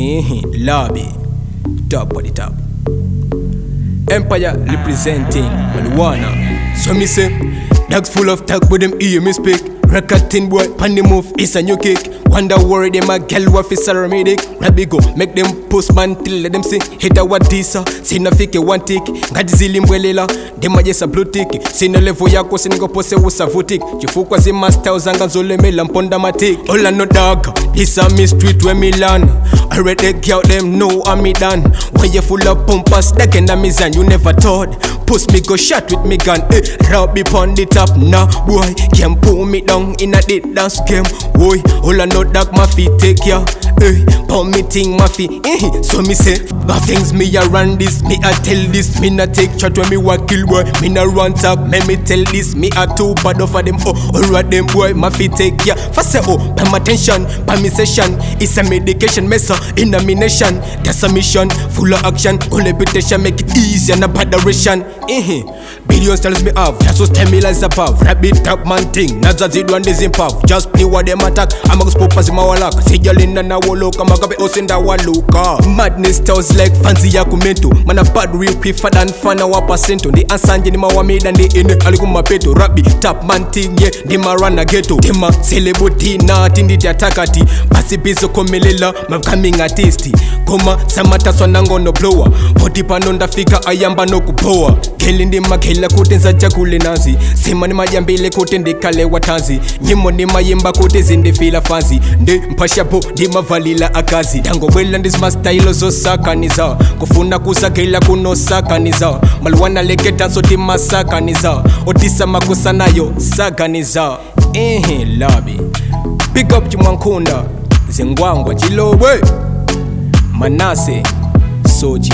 Lobby, top of the top. Empire representing marijuana. So me say, dogs full of talk, but them hear me speak. Record thing boy, pan the move, it's a new kick. Wonder worry them a girl waffy paramedic. Rabbi go, make them postman till let them sing. Hit a what this sina fike one tick. Ngadi zili mbwelela, dem a yes a blue tick. Sina levo yako sinigo pose usavutik. Chifukwa zi master zanga zole me lamponda matik. All I know dog, this a me street where me land. I read the girl them know I'm me done. When you full of pumpas, that can amazing you never thought. Post me go shot with me gun, Rabbi pon the top, nah boy. Can't pull me down in a dead dance game, boy. All I know that my feet take ya, pon me ting my feet, So me say, my things me a run this, me a tell this. Me not take chat when me walk kill boy. Me not run talk, me tell this. Me a too bad of them, alright them boy. My feet take ya, fast say by my attention, by me session. It's a medication messer in a nation. That's a mission, full of action. Collaboration make it easy and a bad direction. Billions tells me off, that's what 10 million is above. Rabbit top man thing, not that it one is in puff. Just play what them attack, I'm a spopas in my walk. See you in and I will look, I'm a copy us in that one look. Madness tells like fancy yakumento. Man a bad real prefer than fan our percento. The ansanje ni mawa made and the in the alikuma peto. Rabbit top man thing, yeah, they ma run a ghetto. They ma celebrity, not in the attackati. Basi bizo komelela, ma coming artisti. Koma, samata swanango no blower. Hotipa nonda fika ayamba no kupoa. Kelindi makela kote za jakule nazi. Sema ni majambile kote ndekale watanzi. Nyimo ni mayemba kote zinde fila fancy. Nde mpashapo di mavalila akazi. Dango wela ndis ma style zo sakaniza. Kufuna kusakela kuno sakaniza. Malwana leke danso di masakaniza. Otisa makosa nayo sakaniza. Lobby. Pick up Jumankunda. Zengwangwa Jilowe. Manase Soji.